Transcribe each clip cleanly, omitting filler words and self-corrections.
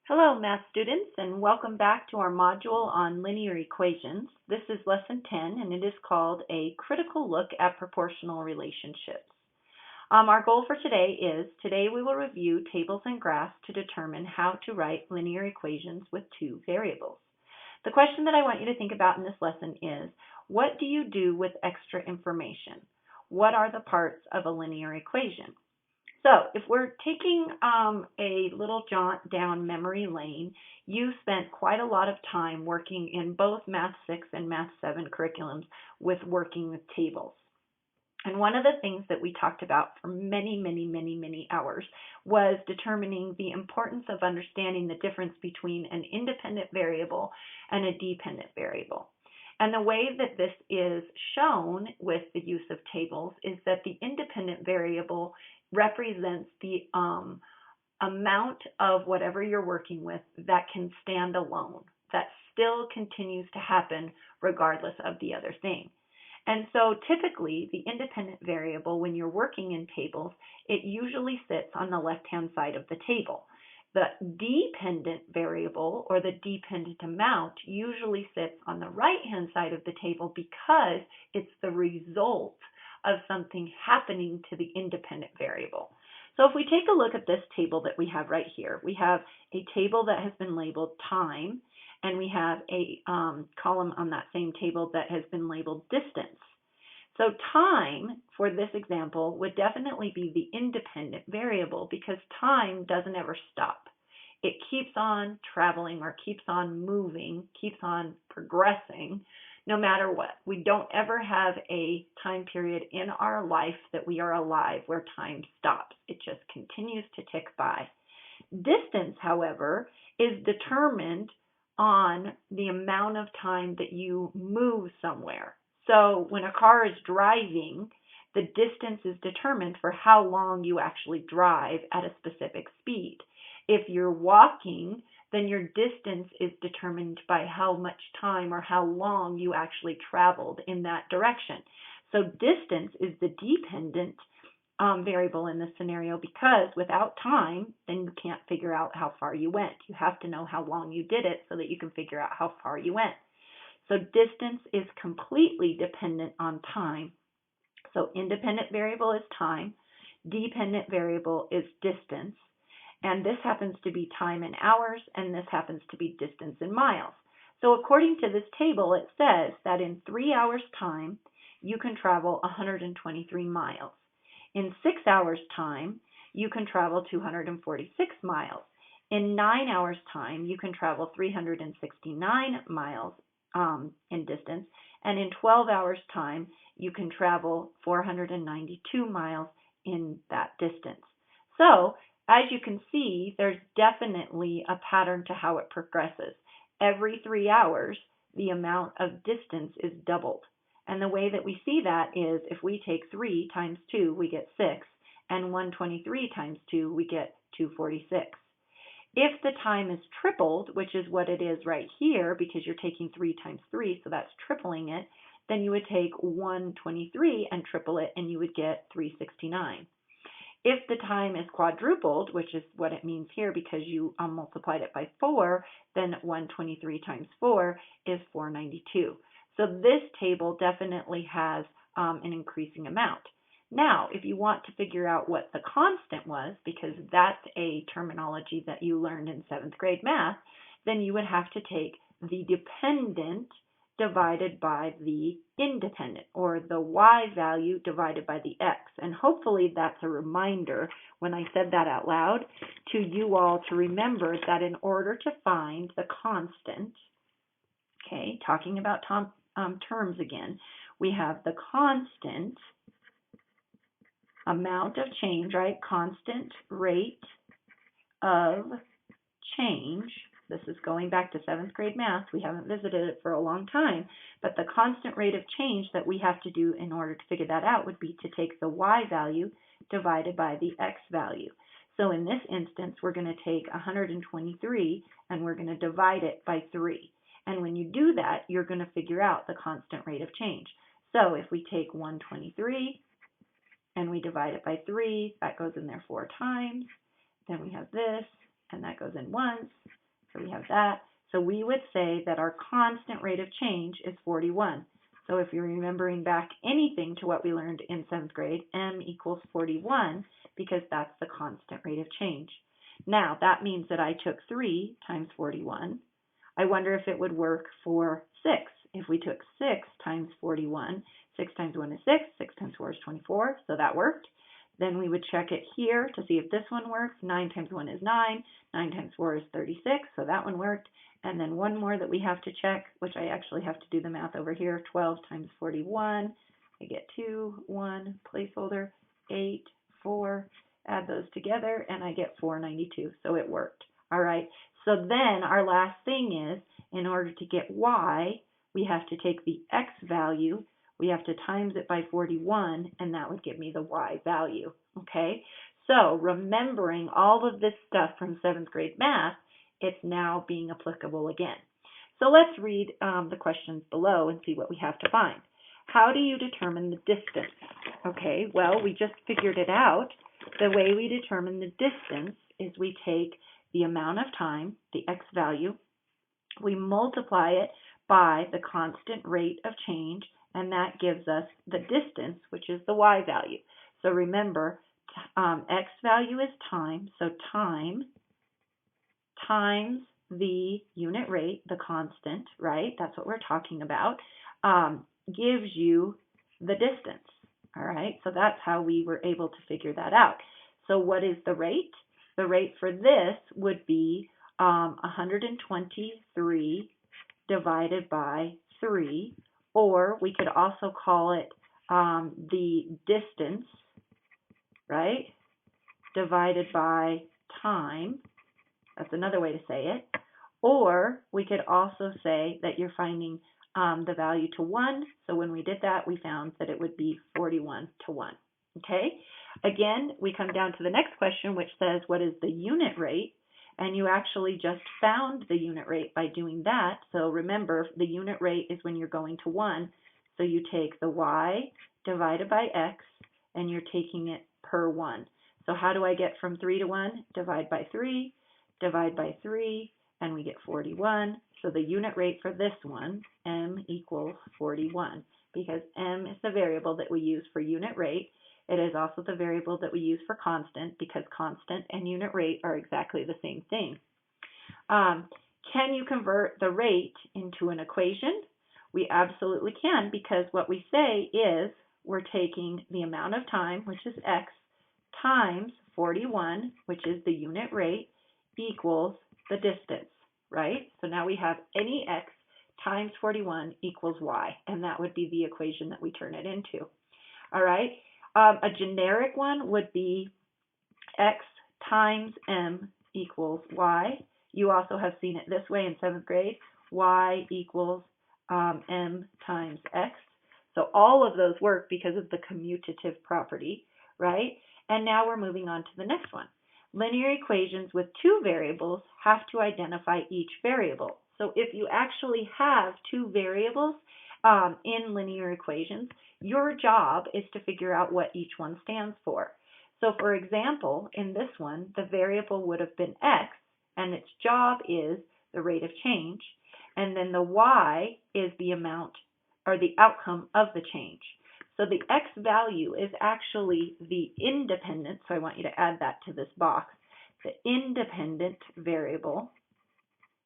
Hello, math students, and welcome back to our module on linear equations. This is lesson 10, and it is called A Critical Look at Proportional Relationships. Our goal for today we will review tables and graphs to determine how to write linear equations with two variables. The question that I want you to think about in this lesson is, what do you do with extra information? What are the parts of a linear equation? So if we're taking a little jaunt down memory lane, you spent quite a lot of time working in both Math 6 and Math 7 curriculums with working with tables. And one of the things that we talked about for many hours was determining the importance of understanding the difference between an independent variable and a dependent variable. And the way that this is shown with the use of tables is that the independent variable represents the amount of whatever you're working with that can stand alone, that still continues to happen regardless of the other thing. And so typically the independent variable, when you're working in tables, it usually sits on the left-hand side of the table. The dependent variable, or the dependent amount, usually sits on the right-hand side of the table because it's the result of something happening to the independent variable. So if we take a look at this table that we have right here, we have a table that has been labeled time, and we have a column on that same table that has been labeled distance. So time, for this example, would definitely be the independent variable because time doesn't ever stop. It keeps on traveling or keeps on moving, keeps on progressing, no matter what. We don't ever have a time period in our life that we are alive where time stops. It just continues to tick by. Distance, however, is determined on the amount of time that you move somewhere. So when a car is driving, the distance is determined for how long you actually drive at a specific speed. If you're walking, then your distance is determined by how much time or how long you actually traveled in that direction. So distance is the dependent variable in this scenario because without time, then you can't figure out how far you went. You have to know how long you did it so that you can figure out how far you went. So distance is completely dependent on time. So independent variable is time, dependent variable is distance, and this happens to be time in hours, and this happens to be distance in miles. So according to this table, it says that in 3 hours time, you can travel 123 miles. In 6 hours time, you can travel 246 miles. In 9 hours time, you can travel 369 miles in distance, and in 12 hours time, you can travel 492 miles in that distance. So, as you can see, there's definitely a pattern to how it progresses. Every 3 hours, the amount of distance is doubled. And the way that we see that is if we take 3 times 2, we get 6, and 123 times 2, we get 246. If the time is tripled, which is what it is right here, because you're taking 3 times 3, so that's tripling it, then you would take 123 and triple it, and you would get 369. If the time is quadrupled, which is what it means here because you multiplied it by 4, then 123 times 4 is 492. So this table definitely has an increasing amount. Now, if you want to figure out what the constant was, because that's a terminology that you learned in 7th grade math, then you would have to take the dependent divided by the independent, or the y value divided by the x. And hopefully that's a reminder when I said that out loud to you all to remember that in order to find the constant, okay, talking about terms again, we have the constant amount of change, right? Constant rate of change. This is going back to 7th grade math. We haven't visited it for a long time, but the constant rate of change that we have to do in order to figure that out would be to take the y value divided by the x value. So in this instance, we're going to take 123 and we're going to divide it by 3. And when you do that, you're going to figure out the constant rate of change. So if we take 123 and we divide it by 3, that goes in there 4 times. Then we have this, and that goes in once, So we have that. So we would say that our constant rate of change is 41. So if you're remembering back anything to what we learned in 7th grade, m equals 41 because that's the constant rate of change. Now, that means that I took 3 times 41. I wonder if it would work for 6. If we took 6 times 41, 6 times 1 is 6, 6 times 4 is 24, so that worked. Then we would check it here to see if this one works. 9 times 1 is 9, 9 times 4 is 36, so that one worked. And then one more that we have to check, which I actually have to do the math over here, 12 times 41, I get 2, 1, placeholder, 8, 4, add those together, and I get 492, so it worked. All right, so then our last thing is, in order to get y, we have to take the x value, we have to times it by 41, and that would give me the y value, okay? So remembering all of this stuff from 7th grade math, it's now being applicable again. So let's read the questions below and see what we have to find. How do you determine the distance? Okay, well, we just figured it out. The way we determine the distance is we take the amount of time, the x value, we multiply it by the constant rate of change, and that gives us the distance, which is the y value. So remember, x value is time, so time times the unit rate, the constant, right? That's what we're talking about, gives you the distance, all right? So that's how we were able to figure that out. So what is the rate? The rate for this would be 123 divided by 3, or we could also call it the distance, right, divided by time. That's another way to say it. Or we could also say that you're finding the value to 1. So when we did that, we found that it would be 41 to 1. Okay? Again, we come down to the next question, which says, what is the unit rate? And you actually just found the unit rate by doing that. So remember, the unit rate is when you're going to 1. So you take the y divided by x, and you're taking it per 1. So how do I get from 3 to 1? Divide by 3. Divide by 3, and we get 41. So the unit rate for this one, m equals 41, because m is the variable that we use for unit rate. It is also the variable that we use for constant, because constant and unit rate are exactly the same thing. Can you convert the rate into an equation? We absolutely can, because what we say is we're taking the amount of time, which is x, times 41, which is the unit rate, equals the distance, right? So now we have any x times 41 equals y, and that would be the equation that we turn it into. All right, a generic one would be x times m equals y. You also have seen it this way in 7th grade, y equals m times x. So all of those work because of the commutative property, right? And now we're moving on to the next one. Linear equations with 2 variables have to identify each variable. So if you actually have 2 variables in linear equations, your job is to figure out what each one stands for. So for example, in this one, the variable would have been x, and its job is the rate of change, and then the y is the amount or the outcome of the change. So the x value is actually the independent, so I want you to add that to this box, the independent variable,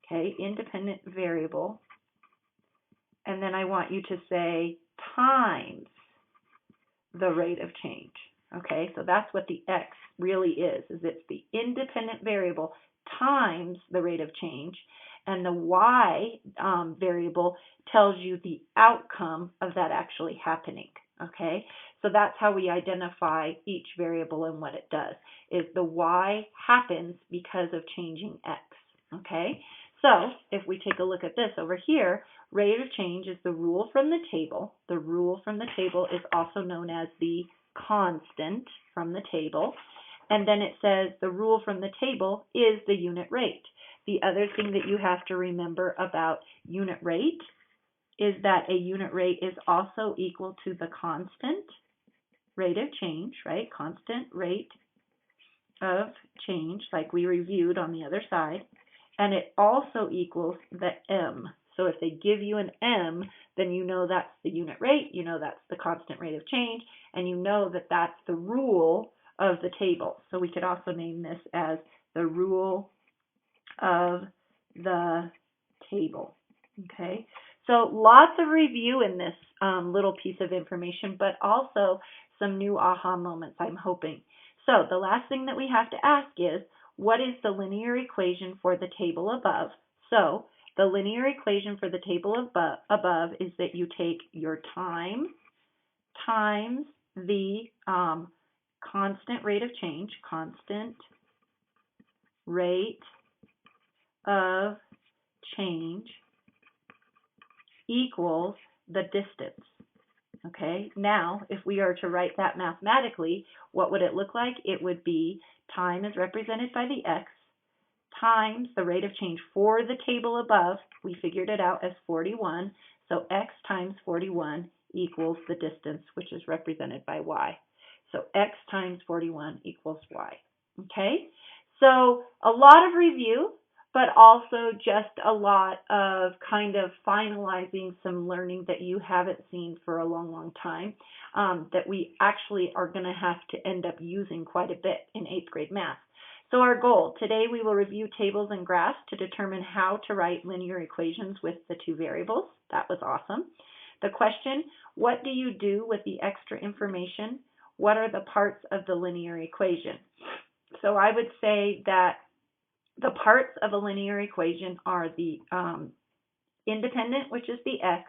okay, independent variable, and then I want you to say times the rate of change, okay? So that's what the x really is it's the independent variable times the rate of change, and the y variable tells you the outcome of that actually happening. Okay, so that's how we identify each variable and what it does, is the y happens because of changing x. Okay, so if we take a look at this over here, rate of change is the rule from the table. The rule from the table is also known as the constant from the table. And then it says the rule from the table is the unit rate. The other thing that you have to remember about unit rate is that a unit rate is also equal to the constant rate of change, right? Constant rate of change, like we reviewed on the other side. and it also equals the M. So if they give you an M, then you know that's the unit rate, you know that's the constant rate of change, and you know that that's the rule of the table. So we could also name this as the rule of the table. Okay, so lots of review in this little piece of information, but also some new aha moments, I'm hoping. So the last thing that we have to ask is, what is the linear equation for the table above? So the linear equation for the table above is that you take your time times the constant rate of change, constant rate of change equals the distance. Okay, now if we are to write that mathematically, what would it look like? It would be time is represented by the x times the rate of change for the table above. We figured it out as 41. So x times 41 equals the distance, which is represented by y. So x times 41 equals y. Okay, so a lot of review, but also just a lot of kind of finalizing some learning that you haven't seen for a long, long time, that we actually are going to have to end up using quite a bit in 8th grade math. So our goal, today we will review tables and graphs to determine how to write linear equations with the two variables. That was awesome. The question, what do you do with the extra information? What are the parts of the linear equation? So I would say that the parts of a linear equation are the independent, which is the x,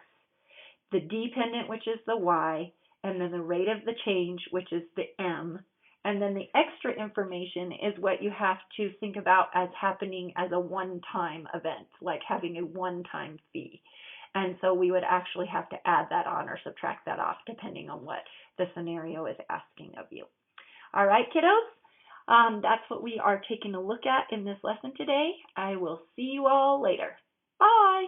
the dependent, which is the y, and then the rate of the change, which is the m. And then the extra information is what you have to think about as happening as a one-time event, like having a one-time fee. And so we would actually have to add that on or subtract that off depending on what the scenario is asking of you. All right, kiddos, that's what we are taking a look at in this lesson today. I will see you all later. Bye.